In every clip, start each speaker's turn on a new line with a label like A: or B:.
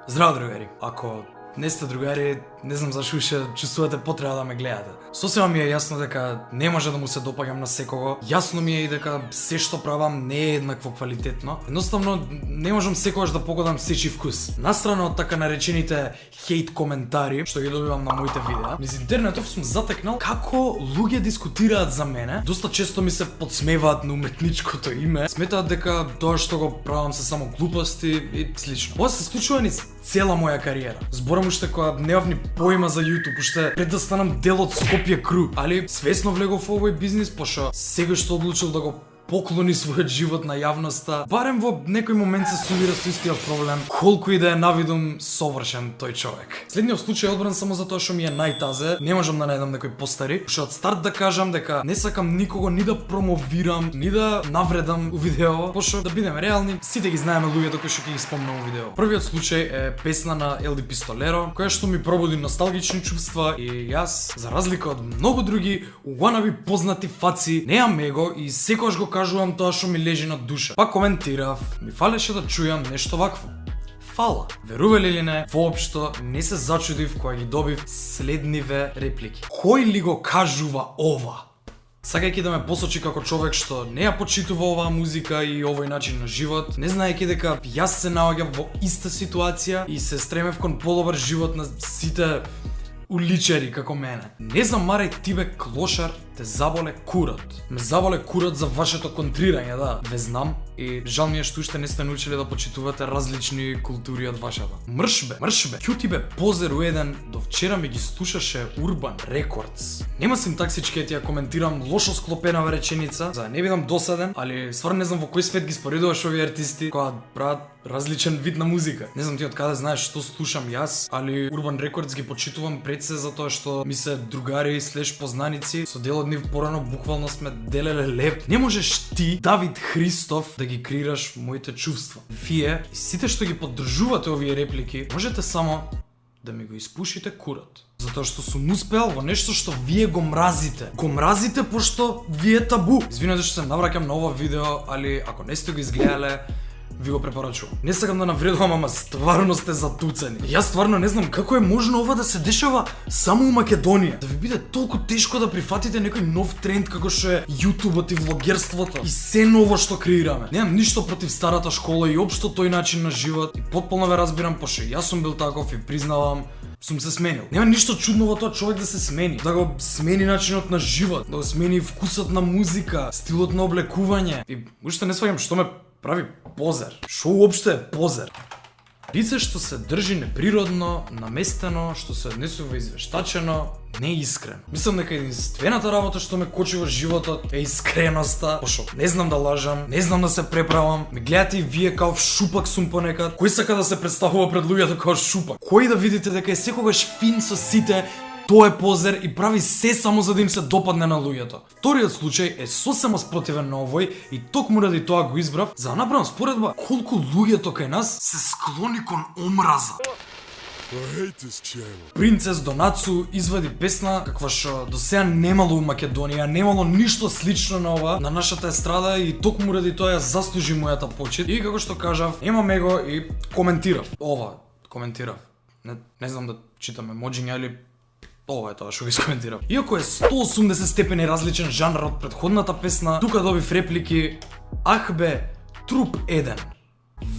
A: Здраво, другари! Ако не сте другари, не знам зашто уште чувствувате потреба да ме гледате. Сосема ми е јасно дека не може да му се допаѓам на секого. Јасно ми е и дека се што правам не е еднакво квалитетно. Едноставно не можам секогаш да погодам сечи вкус. Настрана од така наречените хейт коментари што ги добивам на моите видеа, низ интернетов сум затекнал како луѓе дискутираат за мене. Доста често ми се подсмеваат на уметничкото име. Сметаат дека тоа што го правам се само глупости и слично. Ова се случува низ цела моја кариера. Зборам уште кога немав ни поима за YouTube, уште пред да станам дел од Скопје Кру, али свесно влегов во овој бизнис, пошто сега што одлучил да го поклони својот живот на јавноста, барем во некој момент се сумира со истиот проблем, колку и да е навидум совршен тој човек. Следниот случај одбран само затоа што ми е најтазе, не можам да најдам некој постари, што од старт да кажам дека не сакам никого ни да промовирам, ни да навредам у видео, пошто да бидеме реални, сите ги знаеме луѓето кои што ќе ги спомнам у видео. Првиот случај е песна на Елди Пистолеро, која што ми пробуди носталгични чувства и јас, за разлика од многу други wannabe познати фаци, неам его и секогаш го кажувам тоа што ми лежи на душа. Па коментирав, ми фалеше да чујам нешто вакво. Фала. Верували или не, воопшто не се зачудив кога ги добив следниве реплики. Кој ли го кажува ова? Сакајќи да ме посочи како човек што не ја почитува оваа музика и овој начин на живот, не знаејќи дека јас се наоѓам во иста ситуација и се стремев кон подобар живот на сите уличари како мене. Не замарај ти бе клошар, те заболе курот. Ме заболе курот за вашето контрирање, да. Ве знам и жал ми е што уште не сте научиле да почитувате различни култури од вашата. Мрш бе. Ќути бе позер уеден, до вчера ми ги слушаше Urban Records. Нема синтаксички ја коментирам лошо склопена реченица, за да не бидам досаден, али стварно не знам во кој свет ги споредуваш овие артисти кога прават различен вид на музика. Не знам ти од каде знаеш што слушам јас, али Urban Records ги почитувам пред се затоа што ми се другари слеш познаници, со дел од нив порано буквално сме делеле леп. Не можеш ти, Давид Христов, да ги креираш моите чувства. Вие и сите што ги поддржувате овие реплики, можете само да ми го испушите курот. Затоа што сум успел во нешто што вие го мразите. Го мразите пошто ви е табу. Извинете што се навраќам на ова видео, али ако не сте го изгледале, ви го препорачувам. Не сакам да навредувам, ама стварно сте затуцени. Јас стварно не знам како е можно ова да се дешава само у Македонија. Да ви биде толку тешко да прифатите некој нов тренд како што е јутубот и влогерството и се ново што креираме. Немам ништо против старата школа и општо тој начин на живот и потполно ве разбирам, пошто јас сум бил таков и признавам, сум се сменил. Нема ништо чудно во тоа човек да се смени, да го смени начинот на живот, да го смени вкусот на музика, стилот на облекување. И уште не сваќам што ме прави позер. Шо уопште е позер? Лице што се држи неприродно, наместено, што се однесува извештачено, не е искрено. Мислам дека единствената работа што ме кочи во животот е искреноста, пошто не знам да лажам, не знам да се преправам. Ме гледате и вие као шупак сум понекад. Кој сака да се представува пред луѓето као шупак? Кој да видите дека е секогаш фин со сите, тоа е позер и прави се само за да им се допадне на луѓето. Вториот случај е сосема спротивен на овој и токму ради тоа го избрав за да направам споредба колку луѓето кај нас се склони кон омраза. Принцес Донацу извади песна каква што до сега немало у Македонија, немало ништо слично на ова на нашата естрада и токму ради тоа ја заслужи мојата почит. И како што кажав, имаме го и коментирав. Коментирав. Не знам да читам емоџиња или ова е тоа што ги скоментирав. Иако е 180 степени различен жанр од претходната песна, тука добив реплики: "Ах бе, труп еден.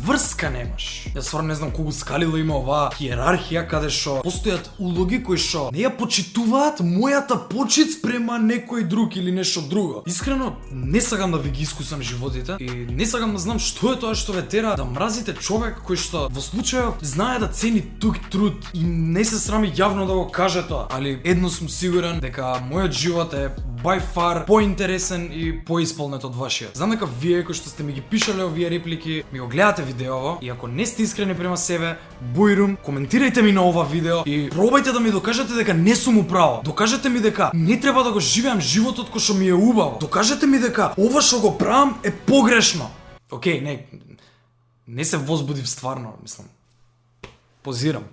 A: Врска немаш." Јас стварно не знам колку скалила има оваа хиерархија каде што постојат улоги кои што не ја почитуваат мојата почит спрема некој друг или нешто друго. Искрено не сакам да ви ги искусам животите и не сакам да знам што е тоа што ве тера да мразите човек кој што во случајов знае да цени тук труд и не се срами јавно да го каже тоа. Али едно сум сигурен дека мојот живот е by far поинтересен и поисполнет од вашиот. Знам дека вие кои што сте ми ги пишале овие реплики, ми го гледате видеово и ако не сте искрени према себе, бујрум, коментирајте ми на ова видео и пробајте да ми докажете дека не сум управо. Докажете ми дека не треба да го живеам животот кој што ми е убаво. Докажете ми дека ова што го правам е погрешно. Океј, не се возбудив стварно, мислам. Позирам.